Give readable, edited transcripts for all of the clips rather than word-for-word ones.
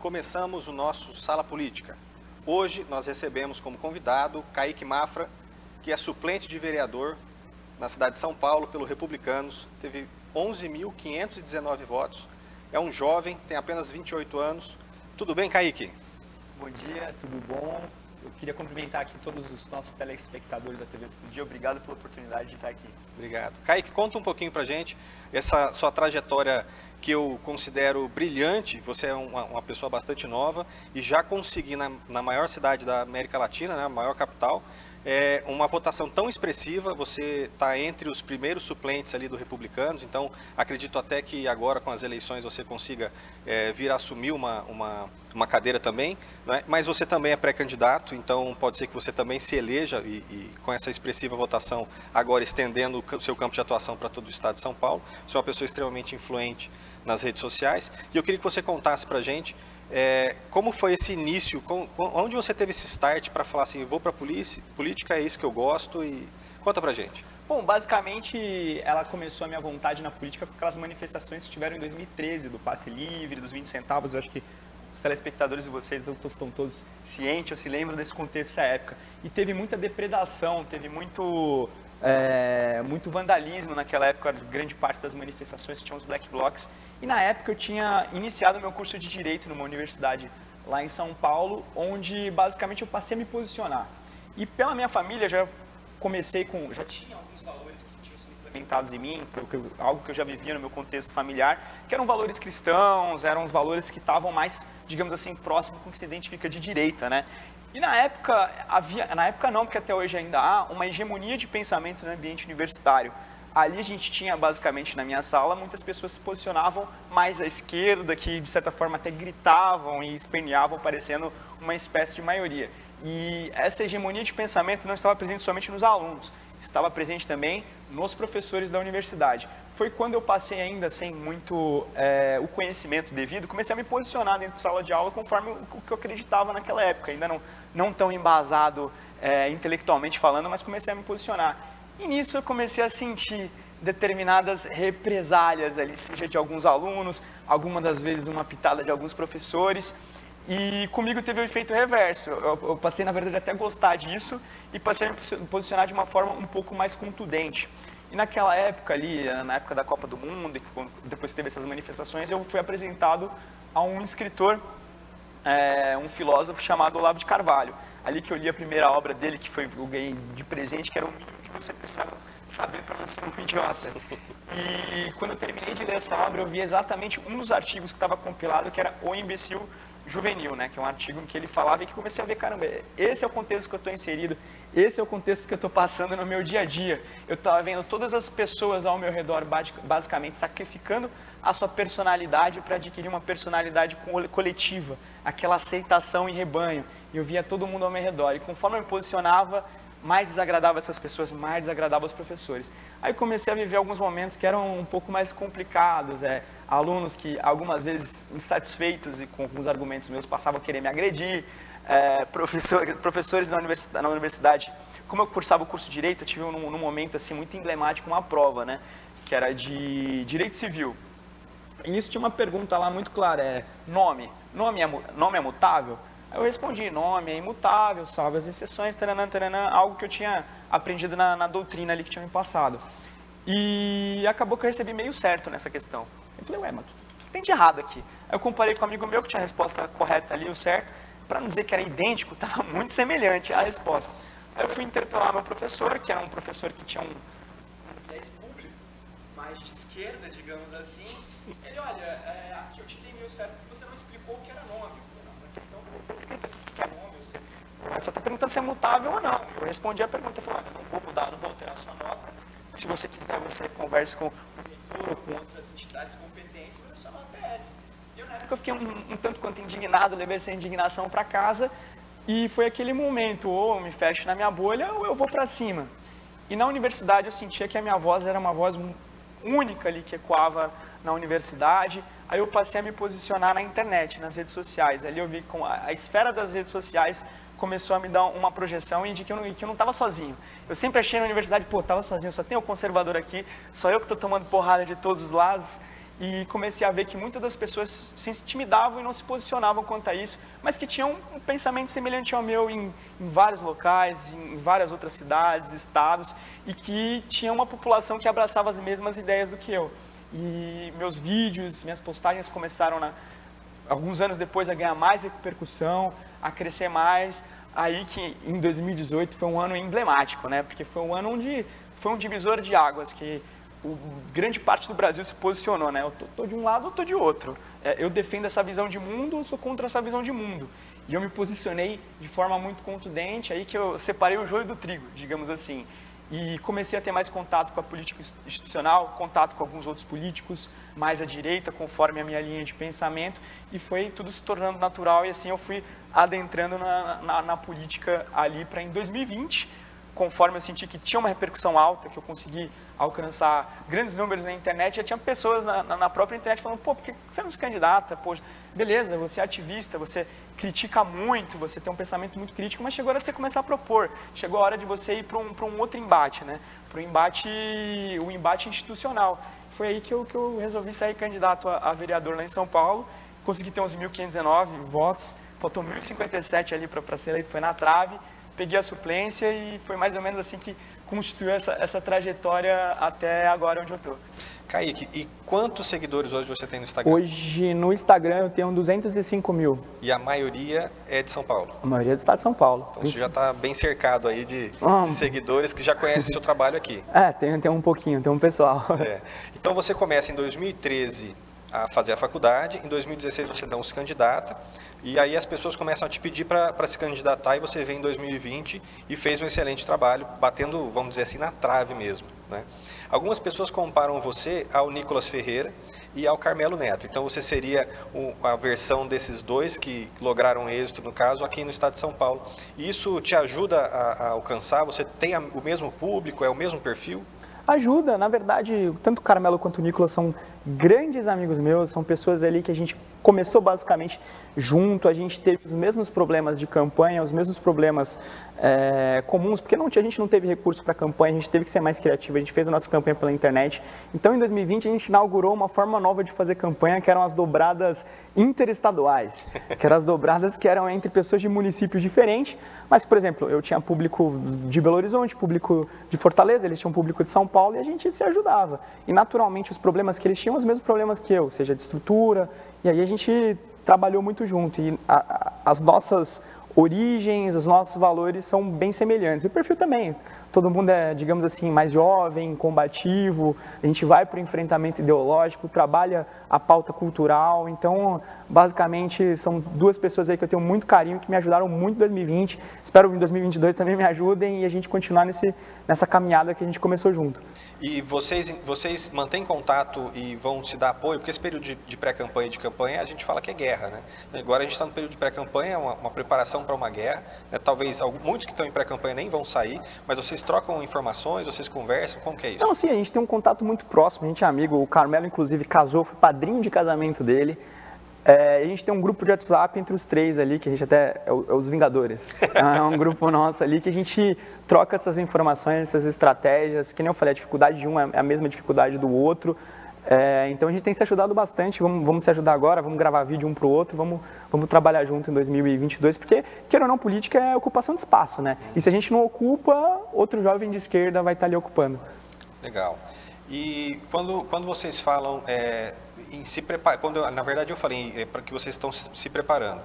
começamos o nosso Sala Política. Hoje nós recebemos como convidado Kaique Mafra, que é suplente de vereador na cidade de São Paulo pelo Republicanos, teve 11.519 votos, é um jovem, tem apenas 28 anos. Tudo bem, Kaique? Bom dia, tudo bom? Eu queria cumprimentar aqui todos os nossos telespectadores da TV Todo Dia. Obrigado pela oportunidade de estar aqui. Obrigado. Kaique, conta um pouquinho pra gente essa sua trajetória que eu considero brilhante. Você é uma pessoa bastante nova e já consegui na maior cidade da América Latina, né, a maior capital, uma votação tão expressiva. Você está entre os primeiros suplentes ali do Republicanos, então acredito até que agora com as eleições você consiga vir a assumir uma cadeira também, né? Mas você também é pré-candidato, então pode ser que você também se eleja e com essa expressiva votação agora estendendo o seu campo de atuação para todo o estado de São Paulo. Você é uma pessoa extremamente influente nas redes sociais e eu queria que você contasse para a gente como foi esse início, onde você teve esse start para falar assim, vou para a política, é isso que eu gosto, e conta pra gente. Bom, basicamente ela começou a minha vontade na política com aquelas manifestações que tiveram em 2013, do passe livre, dos 20 centavos, eu acho que os telespectadores de vocês estão todos cientes, ou se lembram desse contexto dessa época. E teve muita depredação, teve muito vandalismo naquela época, grande parte das manifestações que tinham os black blocs. E na época eu tinha iniciado meu curso de Direito numa universidade lá em São Paulo, onde basicamente eu passei a me posicionar. E pela minha família já tinha alguns valores que tinham sido implementados em mim, algo que eu já vivia no meu contexto familiar, que eram valores cristãos, eram os valores que estavam mais, digamos assim, próximo com o que se identifica de direita, né? E na época não, porque até hoje ainda há uma hegemonia de pensamento no ambiente universitário. Ali a gente tinha, basicamente, na minha sala, muitas pessoas se posicionavam mais à esquerda, que de certa forma até gritavam e esperneavam, parecendo uma espécie de maioria. E essa hegemonia de pensamento não estava presente somente nos alunos, estava presente também nos professores da universidade. Foi quando eu passei ainda sem muito o conhecimento devido, comecei a me posicionar dentro da sala de aula conforme o que eu acreditava naquela época, ainda não tão embasado intelectualmente falando, mas comecei a me posicionar. E nisso eu comecei a sentir determinadas represálias ali, seja de alguns alunos, algumas das vezes uma pitada de alguns professores, e comigo teve o efeito reverso. Eu passei, na verdade, até a gostar disso e passei a me posicionar de uma forma um pouco mais contundente. E naquela época ali, na época da Copa do Mundo, e depois teve essas manifestações, eu fui apresentado a um escritor, um filósofo chamado Olavo de Carvalho. Ali que eu li a primeira obra dele, que eu ganhei de presente, que era o mínimo que você precisava saber para não ser um idiota. E quando eu terminei de ler essa obra, eu vi exatamente um dos artigos que estava compilado, que era O Imbecil Juvenil, né? Que é um artigo em que ele falava e que comecei a ver, caramba, esse é o contexto que eu estou inserido, esse é o contexto que eu estou passando no meu dia a dia. Eu estava vendo todas as pessoas ao meu redor, basicamente, sacrificando a sua personalidade para adquirir uma personalidade coletiva, aquela aceitação em rebanho. Eu via todo mundo ao meu redor, e conforme eu me posicionava, mais desagradava essas pessoas, mais desagradava os professores. Aí comecei a viver alguns momentos que eram um pouco mais complicados, alunos que algumas vezes insatisfeitos e com os argumentos meus passavam a querer me agredir, professores na universidade. Como eu cursava o curso de Direito, eu tive num momento assim, muito emblemático uma prova, né, que era de Direito Civil. E nisso tinha uma pergunta lá muito clara, nome é mutável? Eu respondi, nome é imutável, salvo as exceções, taranã, taranã, algo que eu tinha aprendido na doutrina ali que tinha me passado. E acabou que eu recebi meio certo nessa questão. Eu falei, mas o que tem de errado aqui? Aí eu comparei com um amigo meu que tinha a resposta correta ali, o certo, para não dizer que era idêntico, estava muito semelhante à resposta. Aí eu fui interpelar meu professor, que era um professor que tinha um viés público, mais de esquerda, digamos assim. Ele, olha, aqui eu te dei meio certo, porque você não explicou o que era nome. A questão escrita aqui, o que é nome, você só está perguntando se é mutável ou não. Eu respondi a pergunta, eu falei, olha, não vou mudar, não vou alterar a sua nota. Se você quiser, você converse com o reitor ou com outras entidades competentes, mas a sua nota é essa. Eu, na época, eu fiquei um tanto quanto indignado, levei essa indignação para casa, e foi aquele momento, ou eu me fecho na minha bolha, ou eu vou para cima. E na universidade eu sentia que a minha voz era uma voz única ali, que ecoava na universidade. Aí eu passei a me posicionar na internet, nas redes sociais. Ali eu vi que a esfera das redes sociais começou a me dar uma projeção e de que eu não estava sozinho. Eu sempre achei na universidade, estava sozinho, só tem o conservador aqui, só eu que estou tomando porrada de todos os lados. e comecei a ver que muitas das pessoas se intimidavam e não se posicionavam quanto a isso, mas que tinham um pensamento semelhante ao meu em vários locais, em várias outras cidades, estados, e que tinha uma população que abraçava as mesmas ideias do que eu. E meus vídeos, minhas postagens começaram, alguns anos depois, a ganhar mais repercussão, a crescer mais. Aí que em 2018 foi um ano emblemático, né? Porque foi um ano onde foi um divisor de águas, que grande parte do Brasil se posicionou, né? Eu tô de um lado, eu tô de outro. Eu defendo essa visão de mundo, eu sou contra essa visão de mundo. E eu me posicionei de forma muito contundente, aí que eu separei o joio do trigo, digamos assim. E comecei a ter mais contato com a política institucional, contato com alguns outros políticos, mais à direita, conforme a minha linha de pensamento, e foi tudo se tornando natural, e assim eu fui adentrando na política ali para em 2020, conforme eu senti que tinha uma repercussão alta, que eu consegui alcançar grandes números na internet, já tinha pessoas na própria internet falando, pô, por que você não se candidata? Pô, beleza, você é ativista, você critica muito, você tem um pensamento muito crítico, mas chegou a hora de você começar a propor, chegou a hora de você ir para um outro embate, né? Para o embate institucional. Foi aí que eu resolvi sair candidato a vereador lá em São Paulo, consegui ter uns 1.519 votos, faltou 1.057 ali para ser eleito, foi na trave, peguei a suplência e foi mais ou menos assim que constituiu essa trajetória até agora onde eu estou. Kaique, e quantos seguidores hoje você tem no Instagram? Hoje no Instagram eu tenho 205 mil. E a maioria é de São Paulo? A maioria é do estado de São Paulo. Então você já está bem cercado aí de seguidores que já conhecem o seu trabalho aqui. Tem um pouquinho, tem um pessoal. Então você começa em 2013 a fazer a faculdade, em 2016 você não se candidata, e aí as pessoas começam a te pedir para se candidatar, e você vem em 2020 e fez um excelente trabalho, batendo, vamos dizer assim, na trave mesmo, né? Algumas pessoas comparam você ao Nicolas Ferreira e ao Carmelo Neto, então você seria a versão desses dois que lograram êxito, no caso, aqui no estado de São Paulo. E isso te ajuda a alcançar? Você tem o mesmo público, é o mesmo perfil? Ajuda, na verdade, tanto o Carmelo quanto o Nicolas são grandes amigos meus, são pessoas ali que a gente começou basicamente junto, a gente teve os mesmos problemas de campanha, os mesmos problemas comuns, porque a gente não teve recurso para campanha, a gente teve que ser mais criativo, a gente fez a nossa campanha pela internet. Então, em 2020, a gente inaugurou uma forma nova de fazer campanha, que eram as dobradas interestaduais, que eram as dobradas que eram entre pessoas de municípios diferentes, mas, por exemplo, eu tinha público de Belo Horizonte, público de Fortaleza, eles tinham público de São Paulo, e a gente se ajudava. E, naturalmente, os problemas que eles tinham, os mesmos problemas que eu, seja de estrutura, e aí a gente trabalhou muito junto, e as nossas origens, os nossos valores são bem semelhantes. E o perfil também, todo mundo é, digamos assim, mais jovem, combativo, a gente vai para o enfrentamento ideológico, trabalha a pauta cultural, então, basicamente, são duas pessoas aí que eu tenho muito carinho, que me ajudaram muito em 2020, espero que em 2022 também me ajudem e a gente continuar nessa caminhada que a gente começou junto. E vocês mantêm contato e vão se dar apoio? Porque esse período de pré-campanha e de campanha, a gente fala que é guerra, né? Agora a gente está no período de pré-campanha, uma preparação para uma guerra, né? Talvez muitos que estão em pré-campanha nem vão sair, mas vocês trocam informações, vocês conversam, como que é isso? Não, sim, a gente tem um contato muito próximo, a gente é amigo, o Carmelo inclusive casou, foi padrinho de casamento dele. A gente tem um grupo de WhatsApp entre os três ali, que a gente até é os Vingadores. É um grupo nosso ali que a gente troca essas informações, essas estratégias, que nem eu falei, a dificuldade de um é a mesma dificuldade do outro. Então a gente tem se ajudado bastante, vamos se ajudar agora, vamos gravar vídeo um para o outro, vamos trabalhar junto em 2022, porque, queira ou não, política é ocupação de espaço, né? E se a gente não ocupa, outro jovem de esquerda vai estar ali ocupando. Legal. E quando vocês falam em se preparar, na verdade eu falei para que vocês estão se preparando,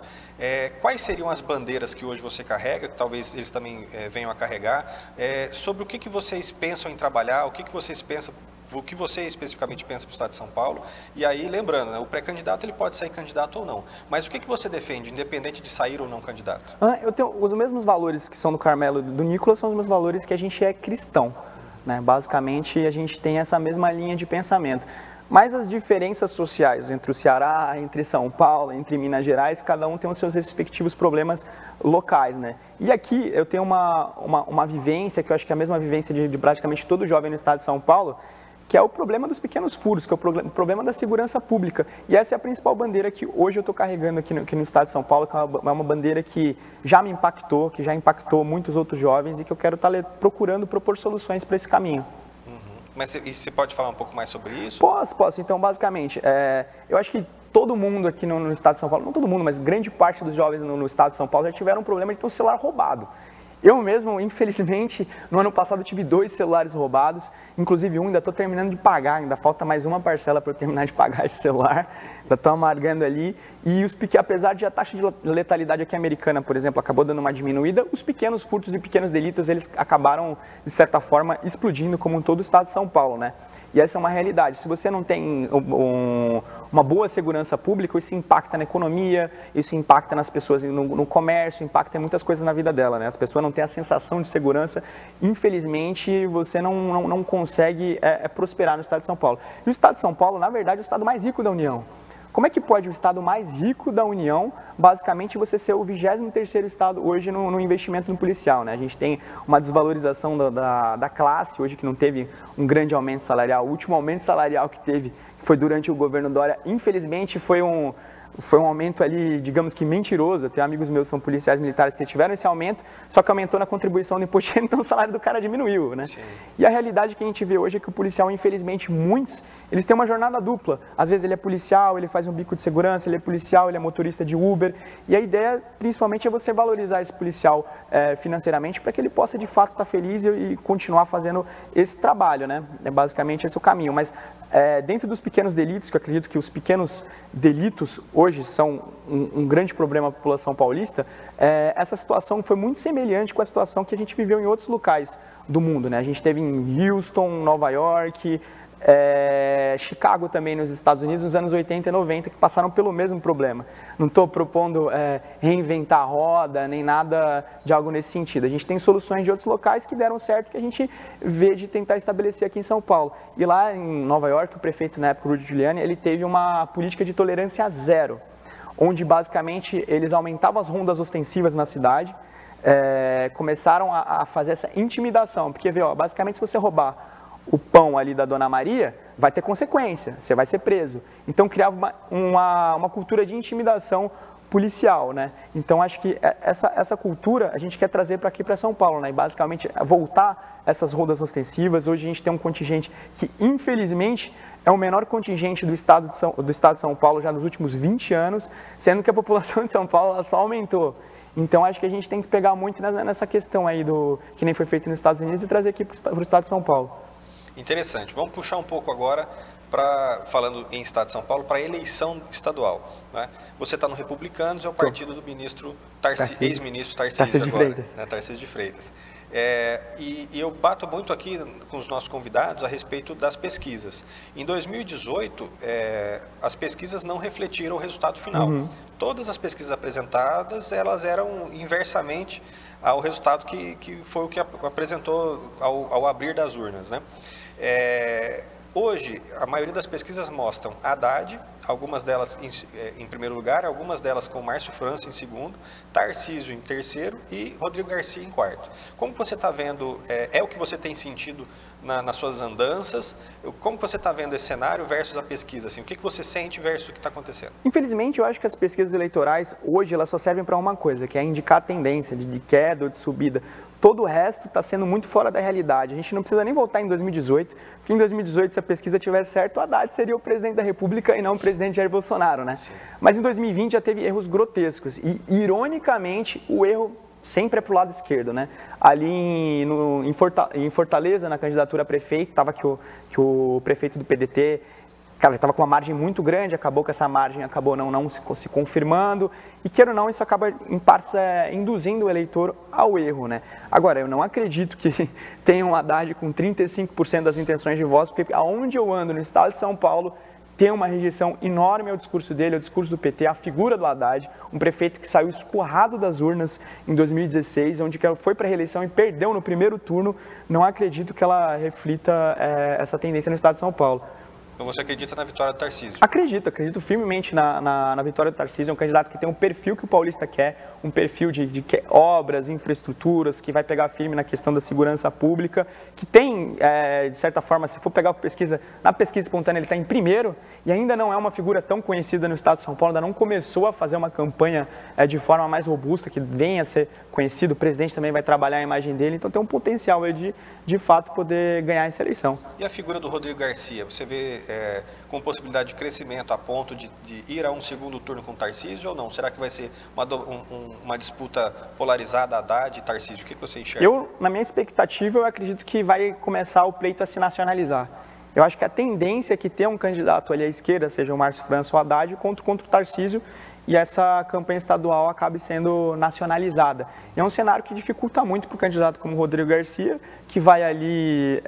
quais seriam as bandeiras que hoje você carrega, que talvez eles também venham a carregar, sobre o que vocês pensam em trabalhar, o que vocês pensam, o que você especificamente pensa para o estado de São Paulo, e aí lembrando, né, o pré-candidato ele pode sair candidato ou não, mas o que você defende, independente de sair ou não candidato? Eu tenho os mesmos valores que são do Carmelo e do Nicolas, são os mesmos valores que a gente é cristão, né? Basicamente a gente tem essa mesma linha de pensamento. Mas as diferenças sociais entre o Ceará, entre São Paulo, entre Minas Gerais, cada um tem os seus respectivos problemas locais, né? E aqui eu tenho uma vivência, que eu acho que é a mesma vivência de praticamente todo jovem no estado de São Paulo, que é o problema dos pequenos furos, que é o problema da segurança pública. E essa é a principal bandeira que hoje eu estou carregando aqui no estado de São Paulo, que é uma bandeira que já me impactou, que já impactou muitos outros jovens e que eu quero estar procurando propor soluções para esse caminho. Mas e você pode falar um pouco mais sobre isso? Posso. Então, basicamente, eu acho que todo mundo aqui no estado de São Paulo, não todo mundo, mas grande parte dos jovens no estado de São Paulo já tiveram um problema de ter um celular roubado. Eu mesmo, infelizmente, no ano passado tive 2 celulares roubados, inclusive ainda estou terminando de pagar, ainda falta mais uma parcela para eu terminar de pagar esse celular, ainda estou amargando ali. E apesar de a taxa de letalidade aqui americana, por exemplo, acabou dando uma diminuída, os pequenos furtos e pequenos delitos, eles acabaram, de certa forma, explodindo como em todo o estado de São Paulo, né? E essa é uma realidade. Se você não tem uma boa segurança pública, isso impacta na economia, isso impacta nas pessoas no comércio, impacta em muitas coisas na vida dela, né? As pessoas não têm a sensação de segurança. Infelizmente, você não consegue prosperar no estado de São Paulo. E o estado de São Paulo, na verdade, é o estado mais rico da União. Como é que pode o estado mais rico da União, basicamente, você ser o 23º estado hoje no investimento no policial, né? A gente tem uma desvalorização da classe, hoje que não teve um grande aumento salarial. O último aumento salarial que teve foi durante o governo Dória, infelizmente, foi um aumento ali, digamos que mentiroso. Eu tenho amigos meus que são policiais militares que tiveram esse aumento, só que aumentou na contribuição do imposto, então o salário do cara diminuiu, né? Sim. E a realidade que a gente vê hoje é que o policial, infelizmente, muitos, eles têm uma jornada dupla. Às vezes ele é policial, ele faz um bico de segurança, ele é policial, ele é motorista de Uber. E a ideia, principalmente, é você valorizar esse policial financeiramente para que ele possa, de fato, estar feliz e continuar fazendo esse trabalho, né? Basicamente, esse é o caminho. Mas dentro dos pequenos delitos, que eu acredito que os pequenos delitos hoje são um grande problema para a população paulista, essa situação foi muito semelhante com a situação que a gente viveu em outros locais do mundo, né? A gente teve em Houston, Nova York, Chicago também nos Estados Unidos, nos anos 80 e 90, que passaram pelo mesmo problema. Não estou propondo reinventar a roda, nem nada de algo nesse sentido. A gente tem soluções de outros locais que deram certo, que a gente vê de tentar estabelecer aqui em São Paulo. E lá em Nova York, o prefeito, na época, Rudy Giuliani, ele teve uma política de tolerância zero, onde basicamente eles aumentavam as rondas ostensivas na cidade, começaram a fazer essa intimidação, porque basicamente se você roubar o pão ali da Dona Maria, vai ter consequência, você vai ser preso. Então criava uma cultura de intimidação policial, né? Então acho que essa cultura a gente quer trazer para aqui, para São Paulo, né? E basicamente voltar essas rondas ostensivas. Hoje a gente tem um contingente que infelizmente é o menor contingente do estado de São Paulo já nos últimos 20 anos, sendo que a população de São Paulo ela só aumentou. Então acho que a gente tem que pegar muito nessa questão aí que nem foi feito nos Estados Unidos e trazer aqui para o estado de São Paulo. Interessante. Vamos puxar um pouco agora, falando em Estado de São Paulo, para a eleição estadual, né? Você está no Republicanos, é o partido do ministro ex-ministro Tarcísio agora, né? Tarcísio de Freitas. E eu bato muito aqui com os nossos convidados a respeito das pesquisas. Em 2018, as pesquisas não refletiram o resultado final. Uhum. Todas as pesquisas apresentadas, elas eram inversamente ao resultado que foi o que apresentou ao abrir das urnas, né? Hoje, a maioria das pesquisas mostram Haddad, algumas delas em primeiro lugar, algumas delas com Márcio França em segundo, Tarcísio em terceiro e Rodrigo Garcia em quarto. Como você está vendo, o que você tem sentido nas suas andanças? Como você está vendo esse cenário versus a pesquisa? Assim, o que você sente versus o que está acontecendo? Infelizmente, eu acho que as pesquisas eleitorais, hoje, elas só servem para uma coisa, que é indicar a tendência de queda ou de subida. Todo o resto está sendo muito fora da realidade. A gente não precisa nem voltar em 2018, porque em 2018, se a pesquisa tivesse certo, o Haddad seria o presidente da República e não o presidente Jair Bolsonaro, né? Sim. Mas em 2020 já teve erros grotescos e, ironicamente, o erro sempre é para o lado esquerdo, né? Ali em Fortaleza, na candidatura a prefeito, estava que o prefeito do PDT... Cara, estava com uma margem muito grande, acabou que essa margem acabou não se confirmando, e queira ou não, isso acaba, em partes, induzindo o eleitor ao erro, né? Agora, eu não acredito que tenha um Haddad com 35% das intenções de voto, porque aonde eu ando no estado de São Paulo, tem uma rejeição enorme ao discurso dele, ao discurso do PT, à figura do Haddad, um prefeito que saiu escurrado das urnas em 2016, onde foi para a reeleição e perdeu no primeiro turno. Não acredito que ela reflita essa tendência no estado de São Paulo. Então você acredita na vitória do Tarcísio? Acredito firmemente na vitória do Tarcísio. É um candidato que tem um perfil que o paulista quer, um perfil de obras, infraestruturas, que vai pegar firme na questão da segurança pública, que tem, de certa forma, se for pegar na pesquisa espontânea ele está em primeiro, e ainda não é uma figura tão conhecida no estado de São Paulo, ainda não começou a fazer uma campanha de forma mais robusta, que venha a ser conhecido, o presidente também vai trabalhar a imagem dele, então tem um potencial aí de fato poder ganhar essa eleição. E a figura do Rodrigo Garcia, você vê com possibilidade de crescimento a ponto de ir a um segundo turno com Tarcísio ou não? Será que vai ser uma disputa polarizada, Haddad e Tarcísio? O que você enxerga? Na minha expectativa, eu acredito que vai começar o pleito a se nacionalizar. Eu acho que a tendência é que ter um candidato ali à esquerda, seja o Márcio França ou o Haddad, contra o Tarcísio, e essa campanha estadual acabe sendo nacionalizada. E é um cenário que dificulta muito para o candidato como o Rodrigo Garcia, que vai ali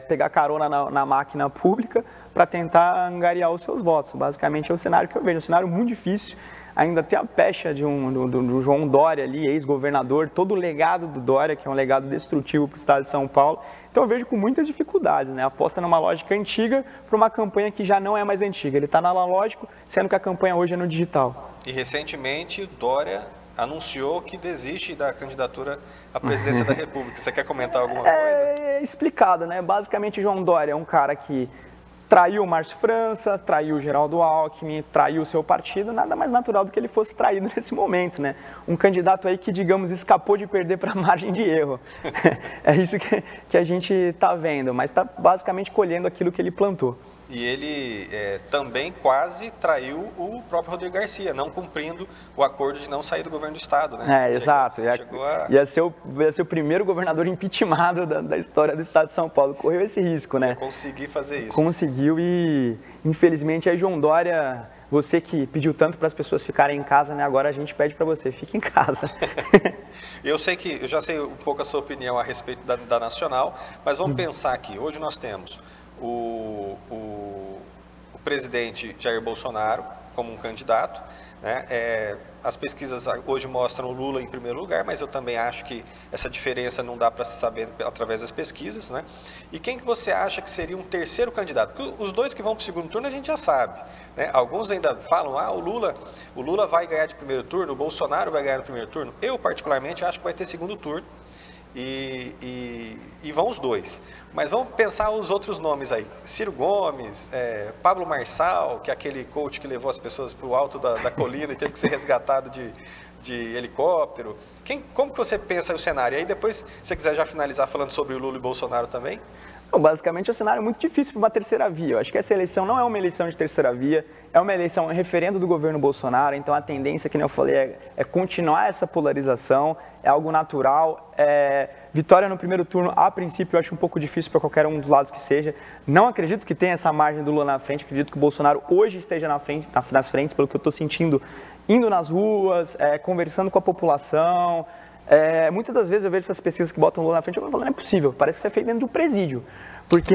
pegar carona na máquina pública para tentar angariar os seus votos. Basicamente é o cenário que eu vejo, um cenário muito difícil. Ainda tem a pecha do João Dória ali, ex-governador, todo o legado do Dória, que é um legado destrutivo para o estado de São Paulo. Então eu vejo com muitas dificuldades, né? Aposta numa lógica antiga para uma campanha que já não é mais antiga. Ele está no analógico, sendo que a campanha hoje é no digital. E recentemente Dória anunciou que desiste da candidatura à presidência da República. Você quer comentar alguma coisa? É explicado, né? Basicamente João Dória é um cara que traiu o Márcio França, traiu o Geraldo Alckmin, traiu o seu partido, nada mais natural do que ele fosse traído nesse momento, né? Um candidato aí que, digamos, escapou de perder para a margem de erro. É isso que a gente está vendo, mas está basicamente colhendo aquilo que ele plantou. E ele também quase traiu o próprio Rodrigo Garcia, não cumprindo o acordo de não sair do governo do estado, né? Exato. Ia ser o primeiro governador impeachmentado da história do estado de São Paulo. Correu esse risco, né? Conseguir fazer isso. Conseguiu e, infelizmente, aí João Dória, você que pediu tanto para as pessoas ficarem em casa, né? Agora a gente pede para você, fique em casa. Eu já sei um pouco a sua opinião a respeito da Nacional, mas vamos pensar aqui. Hoje nós temos o presidente Jair Bolsonaro como um candidato, né? As pesquisas hoje mostram o Lula em primeiro lugar, mas eu também acho que essa diferença não dá para se saber através das pesquisas, né? E quem que você acha que seria um terceiro candidato? Porque os dois que vão para o segundo turno a gente já sabe, né? Alguns ainda falam, o Lula vai ganhar de primeiro turno, o Bolsonaro vai ganhar no primeiro turno. Eu, particularmente, acho que vai ter segundo turno. E vão os dois. Mas vamos pensar os outros nomes aí. Ciro Gomes, Pablo Marçal, que é aquele coach que levou as pessoas para o alto da colina e teve que ser resgatado de helicóptero. Como que você pensa o cenário? E aí depois, se você quiser já finalizar falando sobre o Lula e Bolsonaro também. Bom, basicamente é um cenário muito difícil para uma terceira via. Eu acho que essa eleição não é uma eleição de terceira via, é uma eleição referendo do governo Bolsonaro, então a tendência, que eu falei, é continuar essa polarização, é algo natural. Vitória no primeiro turno, a princípio, eu acho um pouco difícil para qualquer um dos lados que seja. Não acredito que tenha essa margem do Lula na frente, acredito que o Bolsonaro hoje esteja nas frentes, pelo que eu estou sentindo, indo nas ruas, conversando com a população. Muitas das vezes eu vejo essas pesquisas que botam o Lula na frente, eu falo, não é possível, parece que você é feito dentro de um presídio. Porque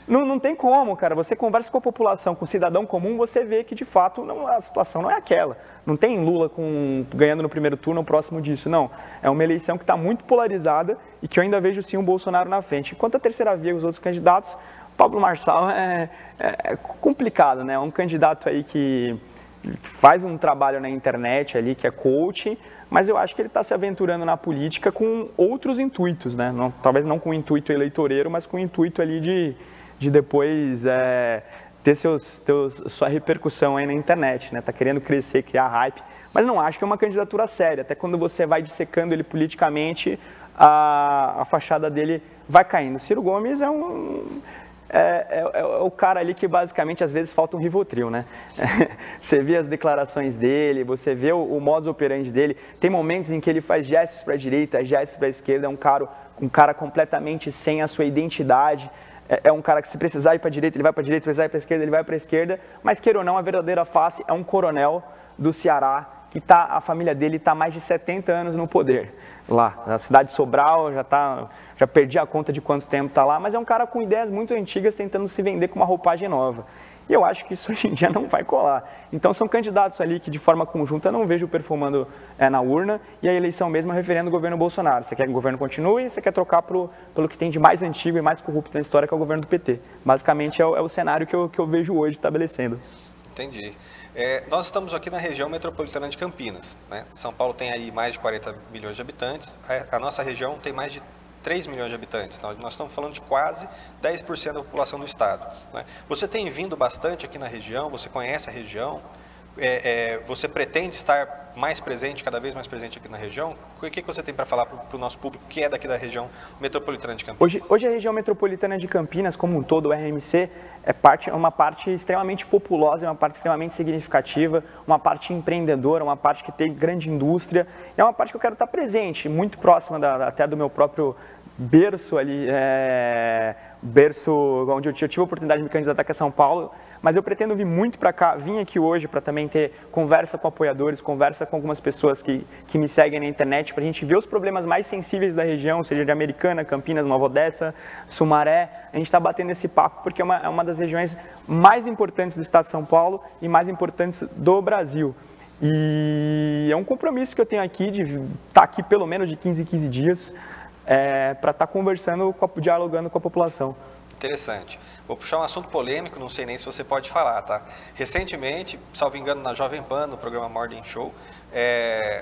não tem como, cara. Você conversa com a população, com o cidadão comum, você vê que de fato a situação não é aquela. Não tem Lula ganhando no primeiro turno ou próximo disso, não. É uma eleição que está muito polarizada e que eu ainda vejo sim um Bolsonaro na frente. Enquanto a terceira via, os outros candidatos, Pablo Marçal é complicado, né? É um candidato aí que faz um trabalho na internet ali, que é coach, mas eu acho que ele está se aventurando na política com outros intuitos, né? Talvez não com o intuito eleitoreiro, mas com o intuito ali de depois ter sua repercussão aí na internet, né? Tá querendo crescer, criar hype, mas não acho que é uma candidatura séria. Até quando você vai dissecando ele politicamente, a fachada dele vai caindo. Ciro Gomes é o cara ali que basicamente às vezes falta um Rivotril, né? Você vê as declarações dele, você vê o modus operandi dele, tem momentos em que ele faz gestos para a direita, gestos para a esquerda, é um cara completamente sem a sua identidade, é um cara que se precisar ir para a direita, ele vai para a direita, se precisar ir para a esquerda, ele vai para a esquerda, mas queira ou não, a verdadeira face é um coronel do Ceará, que a família dele está há mais de 70 anos no poder. Lá, na cidade de Sobral, já perdi a conta de quanto tempo está lá, mas é um cara com ideias muito antigas tentando se vender com uma roupagem nova. E eu acho que isso hoje em dia não vai colar. Então são candidatos ali que de forma conjunta eu não vejo perfumando na urna, e a eleição mesmo é referendo o governo Bolsonaro. Você quer que o governo continue, você quer trocar pelo que tem de mais antigo e mais corrupto na história, que é o governo do PT. Basicamente é o cenário que eu vejo hoje estabelecendo. Entendi. Nós estamos aqui na região metropolitana de Campinas, né? São Paulo tem aí mais de 40 milhões de habitantes, a nossa região tem mais de 3 milhões de habitantes. Nós estamos falando de quase 10% da população do estado, né? Você tem vindo bastante aqui na região, você conhece a região, você pretende estar mais presente, cada vez mais presente aqui na região? O que você tem para falar para o nosso público que é daqui da região metropolitana de Campinas? Hoje a região metropolitana de Campinas, como um todo, o RMC, é uma parte extremamente populosa, é uma parte extremamente significativa, uma parte empreendedora, uma parte que tem grande indústria, é uma parte que eu quero estar presente, muito próxima até do meu próprio berço ali, berço onde eu tive a oportunidade de me candidatar aqui a São Paulo, mas eu pretendo vir muito para cá, vim aqui hoje para também ter conversa com apoiadores, conversa com algumas pessoas que me seguem na internet, para a gente ver os problemas mais sensíveis da região, seja de Americana, Campinas, Nova Odessa, Sumaré. A gente está batendo esse papo porque é uma das regiões mais importantes do estado de São Paulo e mais importantes do Brasil. E é um compromisso que eu tenho aqui de estar aqui pelo menos de 15 em 15 dias para estar conversando, dialogando com a população. Interessante. Vou puxar um assunto polêmico, não sei nem se você pode falar, tá? Recentemente, salvo engano, na Jovem Pan, no programa Morning Show,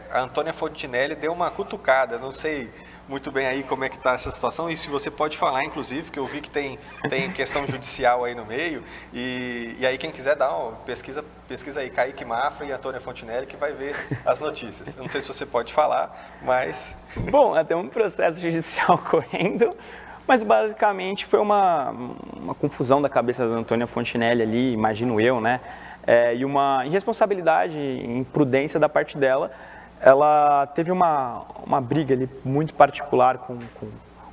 a Antônia Fontinelli deu uma cutucada, não sei muito bem aí como é que está essa situação, e se você pode falar, inclusive, que eu vi que tem questão judicial aí no meio, e aí quem quiser dar uma pesquisa aí, Kaique Mafra e Antônia Fontinelli, que vai ver as notícias. Eu não sei se você pode falar, mas... Bom, até um processo judicial correndo, mas basicamente foi uma confusão da cabeça da Antônia Fontinelli ali, imagino eu, né? E uma irresponsabilidade, imprudência da parte dela. Ela teve uma briga ali muito particular com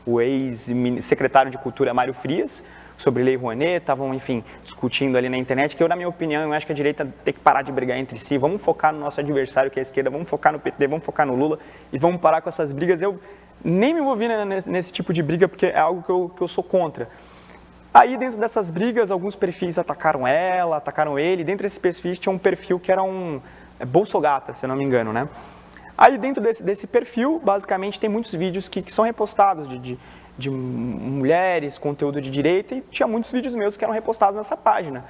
o ex-secretário de Cultura, Mário Frias, sobre Lei Rouanet, estavam, enfim, discutindo ali na internet, que eu, na minha opinião, eu acho que a direita tem que parar de brigar entre si, vamos focar no nosso adversário, que é a esquerda, vamos focar no PT, vamos focar no Lula, e vamos parar com essas brigas. Eu nem me envolvi nesse tipo de briga, porque é algo que eu sou contra. Aí, dentro dessas brigas, alguns perfis atacaram ela, atacaram ele. Dentro desses perfis tinha um perfil que era um bolsogata, se eu não me engano, né? Aí, dentro desse perfil, basicamente, tem muitos vídeos que são repostados de mulheres, conteúdo de direita, e tinha muitos vídeos meus que eram repostados nessa página.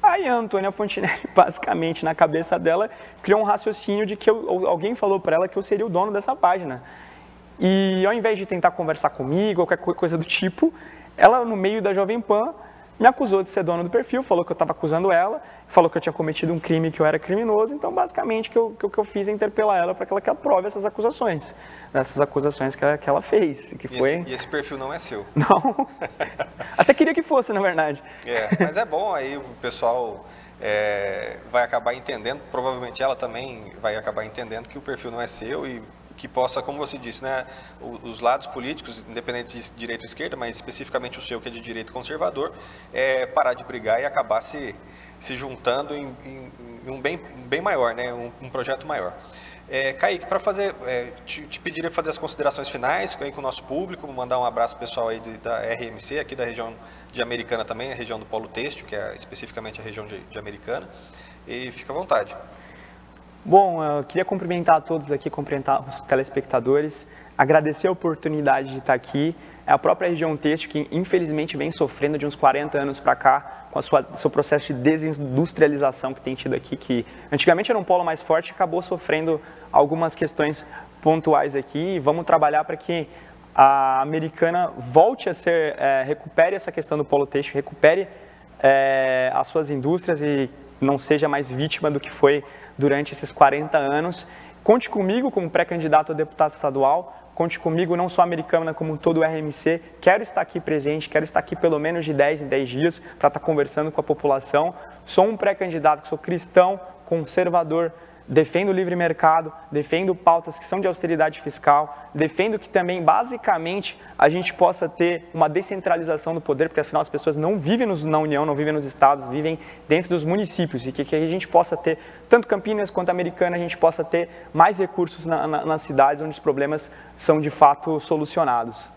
Aí a Antônia Fontinelli, basicamente, na cabeça dela, criou um raciocínio de que alguém falou para ela que eu seria o dono dessa página. E ao invés de tentar conversar comigo, ou qualquer coisa do tipo, ela, no meio da Jovem Pan, me acusou de ser dono do perfil, falou que eu estava acusando ela, falou que eu tinha cometido um crime, que eu era criminoso. Então, basicamente, o que eu fiz é interpelar ela para que ela aprove essas acusações que ela fez. E esse perfil não é seu? Não, até queria que fosse, na verdade. Mas é bom, aí o pessoal vai acabar entendendo, provavelmente ela também vai acabar entendendo que o perfil não é seu e que possa, como você disse, né, os lados políticos, independente de direita ou esquerda, mas especificamente o seu, que é de direito conservador, parar de brigar e acabar se juntando em um bem maior, né, um projeto maior. Kaique, para fazer, te pediria para fazer as considerações finais aí com o nosso público, mandar um abraço pessoal aí da RMC, aqui da região de Americana também, a região do Polo Têxtil, que é especificamente a região de Americana, e fica à vontade. Bom, eu queria cumprimentar a todos aqui, cumprimentar os telespectadores, agradecer a oportunidade de estar aqui. É a própria região têxtil que, infelizmente, vem sofrendo de uns 40 anos para cá, com seu processo de desindustrialização que tem tido aqui, que antigamente era um polo mais forte e acabou sofrendo algumas questões pontuais aqui. Vamos trabalhar para que a Americana volte a recupere essa questão do polo têxtil, recupere as suas indústrias e não seja mais vítima do que foi durante esses 40 anos. Conte comigo como pré-candidato a deputado estadual, conte comigo não só Americana como todo o RMC. Quero estar aqui presente, quero estar aqui pelo menos de 10 em 10 dias para estar conversando com a população. Sou um pré-candidato, sou cristão, conservador, defendo o livre mercado, defendo pautas que são de austeridade fiscal, defendo que também, basicamente, a gente possa ter uma descentralização do poder, porque afinal as pessoas não vivem na União, não vivem nos estados, vivem dentro dos municípios, e que a gente possa ter, tanto Campinas quanto Americana, a gente possa ter mais recursos nas cidades onde os problemas são de fato solucionados.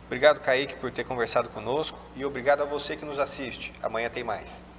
Obrigado, Kaique, por ter conversado conosco, e obrigado a você que nos assiste. Amanhã tem mais.